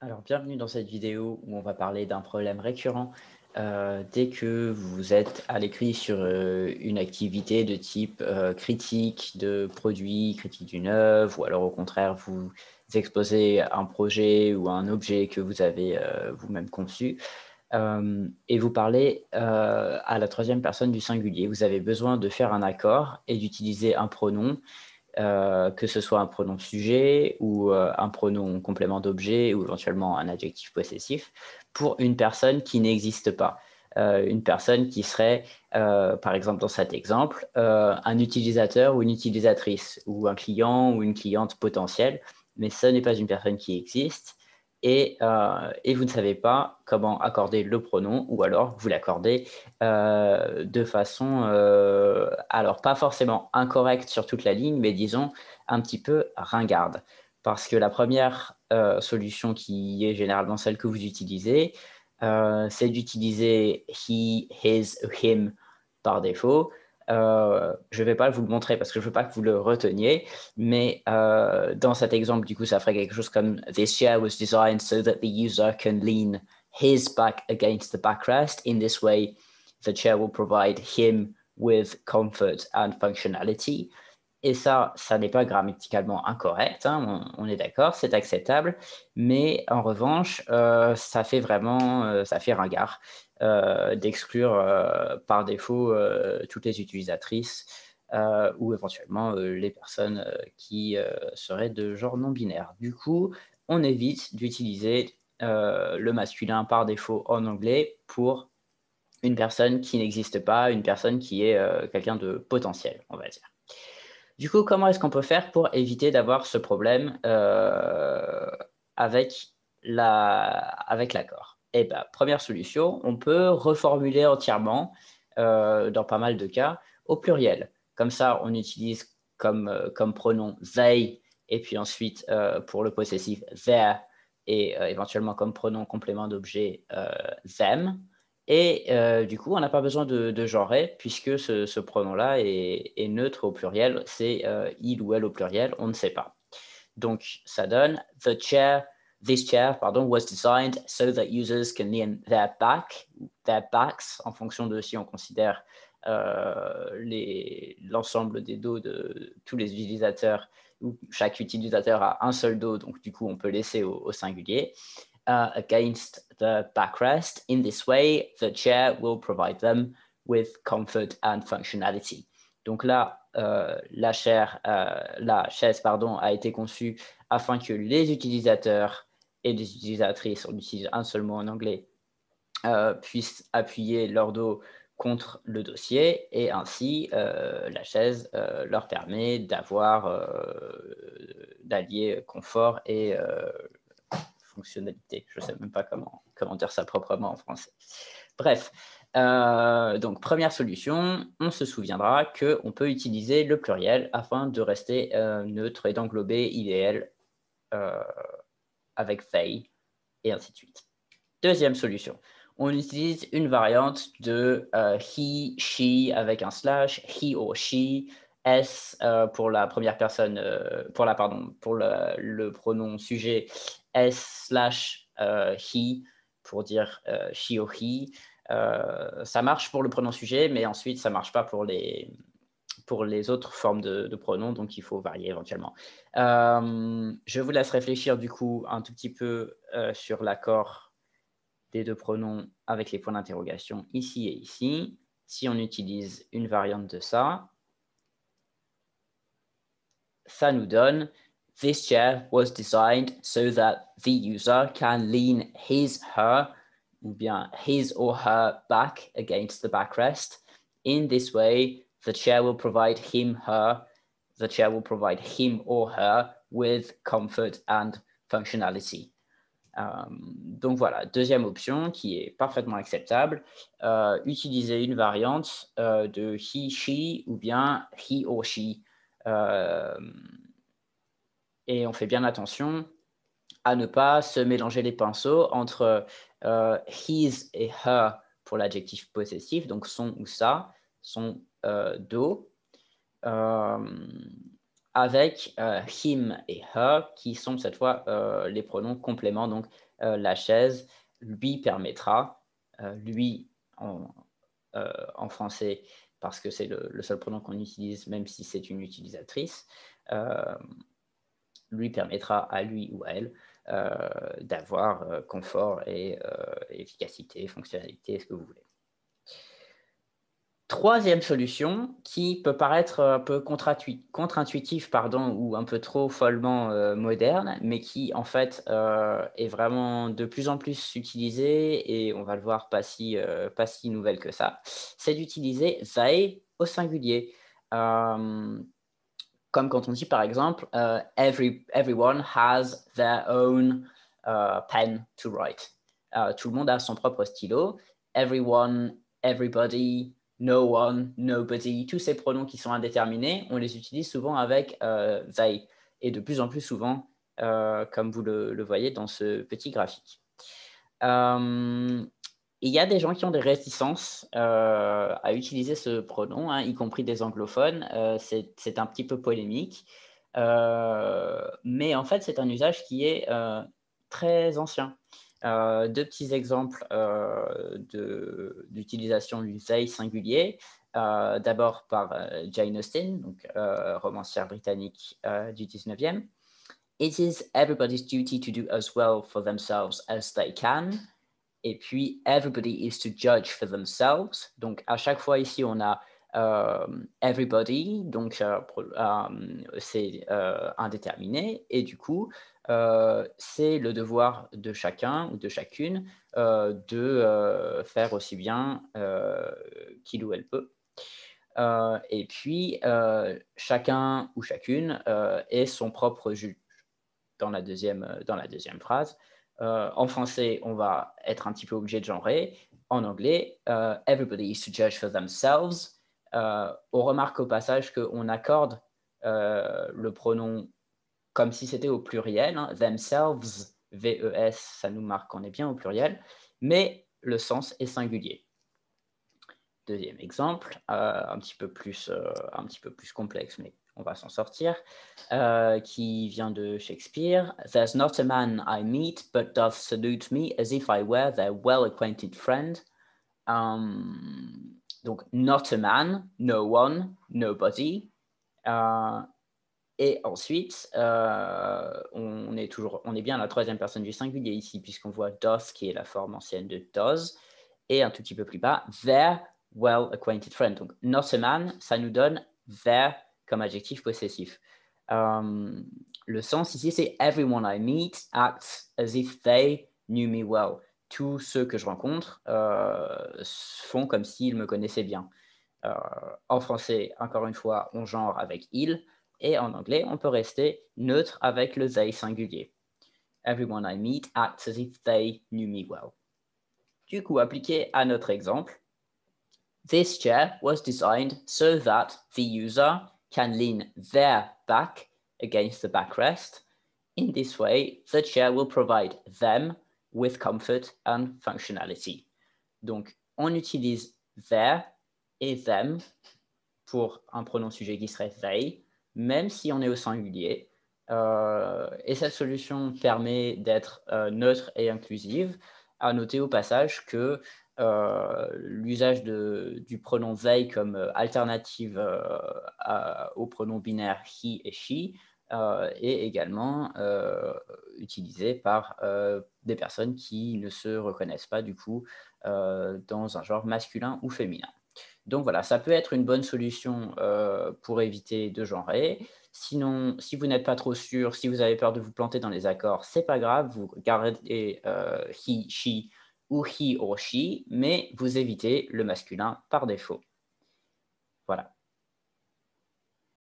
Alors, bienvenue dans cette vidéo où on va parler d'un problème récurrent dès que vous êtes à l'écrit sur une activité de type critique de produit, critique d'une œuvre, ou alors au contraire, vous exposez un projet ou un objet que vous avez vous-même conçu. Et vous parlez à la troisième personne du singulier. Vous avez besoin de faire un accord et d'utiliser un pronom que ce soit un pronom sujet ou un pronom complément d'objet ou éventuellement un adjectif possessif pour une personne qui n'existe pas. Une personne qui serait, par exemple dans cet exemple, un utilisateur ou une utilisatrice ou un client ou une cliente potentielle, mais ce n'est pas une personne qui existe et vous ne savez pas comment accorder le pronom ou alors vous l'accordez de façon, alors pas forcément incorrecte sur toute la ligne, mais disons un petit peu ringarde. Parce que la première solution qui est généralement celle que vous utilisez, c'est d'utiliser he, his, him par défaut. Je ne vais pas vous le montrer parce que je ne veux pas que vous le reteniez, mais dans cet exemple, du coup, ça ferait quelque chose comme This chair was designed so that the user can lean his back against the backrest. In this way, the chair will provide him with comfort and functionality. Et ça n'est pas grammaticalement incorrect, hein, on est d'accord, c'est acceptable. Mais en revanche, ça fait vraiment, ça fait ringard d'exclure par défaut toutes les utilisatrices ou éventuellement les personnes qui seraient de genre non binaire. Du coup, on évite d'utiliser le masculin par défaut en anglais pour une personne qui n'existe pas, une personne qui est quelqu'un de potentiel, on va dire. Du coup, comment est-ce qu'on peut faire pour éviter d'avoir ce problème avec avec l'accord? Eh ben, première solution, on peut reformuler entièrement, dans pas mal de cas, au pluriel. Comme ça, on utilise comme pronom they, et puis ensuite, pour le possessif, their, et éventuellement comme pronom complément d'objet, them. Et du coup, on n'a pas besoin de genrer puisque ce pronom-là est neutre au pluriel. C'est il ou elle au pluriel, on ne sait pas. Donc, ça donne this chair, pardon, was designed so that users can lean their backs, en fonction de si on considère l'ensemble des dos de tous les utilisateurs, où chaque utilisateur a un seul dos, donc du coup, on peut laisser au singulier. Against the backrest. In this way, the chair will provide them with comfort and functionality. Donc là, la chaise pardon, a été conçue afin que les utilisateurs et les utilisatrices, on utilise un seul mot en anglais, puissent appuyer leur dos contre le dossier et ainsi la chaise leur permet d'allier confort et fonctionnalité. Je ne sais même pas comment dire ça proprement en français. Bref, donc première solution, on se souviendra qu'on peut utiliser le pluriel afin de rester neutre et d'englober il et elle euh, avec they et ainsi de suite. Deuxième solution, on utilise une variante de he, she avec un slash, he or she, s pour la première personne, pour le pronom sujet, s slash he pour dire she or he. Ça marche pour le pronom sujet, mais ensuite ça marche pas pour les autres formes de pronoms, donc il faut varier éventuellement. Je vous laisse réfléchir du coup un tout petit peu sur l'accord des deux pronoms avec les points d'interrogation ici et ici. Si on utilise une variante de ça, ça nous donne This chair was designed so that the user can lean his, her, ou bien his or her back against the backrest. In this way, the chair will provide him, her, the chair will provide him or her with comfort and functionality. Donc voilà, deuxième option qui est parfaitement acceptable, utiliser une variante de he, she ou bien he or she. Euh, et on fait bien attention à ne pas se mélanger les pinceaux entre his et her pour l'adjectif possessif, donc son ou sa, son do. Euh, avec him et her, qui sont cette fois les pronoms compléments. Donc, la chaise lui permettra, lui en français, parce que c'est le seul pronom qu'on utilise, même si c'est une utilisatrice, lui permettra à lui ou à elle d'avoir confort et efficacité, fonctionnalité, ce que vous voulez. Troisième solution qui peut paraître un peu contre-intuitive ou un peu trop follement moderne, mais qui en fait est vraiment de plus en plus utilisée et on va le voir pas si nouvelle que ça, c'est d'utiliser they au singulier. Comme quand on dit par exemple everyone has their own pen to write. Tout le monde a son propre stylo. Everyone, everybody, no one, nobody, tous ces pronoms qui sont indéterminés, on les utilise souvent avec they, et de plus en plus souvent, comme vous le voyez dans ce petit graphique. Il y a des gens qui ont des réticences à utiliser ce pronom, hein, y compris des anglophones. C'est un petit peu polémique, mais en fait, c'est un usage qui est très ancien. Deux petits exemples d'utilisation du they singulier. D'abord par Jane Austen, donc, romancière britannique du 19e. It is everybody's duty to do as well for themselves as they can. Et puis, everybody is to judge for themselves. Donc, à chaque fois ici, on a everybody, donc c'est indéterminé. Et du coup, c'est le devoir de chacun ou de chacune de faire aussi bien qu'il ou elle peut. Et puis, chacun ou chacune est son propre juge dans la deuxième phrase. En français, on va être un petit peu obligé de genrer. En anglais, everybody is to judge for themselves. On remarque au passage qu'on accorde le pronom comme si c'était au pluriel. Hein, themselves, V-E-S, ça nous marque qu'on est bien au pluriel, mais le sens est singulier. Deuxième exemple, un petit peu plus complexe, mais on va s'en sortir, qui vient de Shakespeare. There's not a man I meet but doth salute me as if I were their well-acquainted friend. Donc, not a man, no one, nobody. Et ensuite, on est bien à la troisième personne du singulier ici, puisqu'on voit doth, qui est la forme ancienne de does, et un tout petit peu plus bas, their well-acquainted friend. Donc, not a man, ça nous donne their comme adjectif possessif. Le sens ici, c'est everyone I meet acts as if they knew me well. Tous ceux que je rencontre font comme s'ils me connaissaient bien. En français, encore une fois, on genre avec il, et en anglais, on peut rester neutre avec le they singulier. Everyone I meet acts as if they knew me well. Du coup, appliqué à notre exemple, this chair was designed so that the user can lean their back against the backrest. In this way, the chair will provide them with comfort and functionality. Donc, on utilise their et them pour un pronom sujet qui serait they, même si on est au singulier. Et cette solution permet d'être neutre et inclusive. À noter au passage que l'usage du pronom they comme alternative au pronom binaire he et she est également utilisé par des personnes qui ne se reconnaissent pas du coup dans un genre masculin ou féminin. Donc voilà, ça peut être une bonne solution pour éviter de genrer. Sinon, si vous n'êtes pas trop sûr, si vous avez peur de vous planter dans les accords, c'est pas grave, vous gardez he, she ou he or she, mais vous évitez le masculin par défaut. Voilà.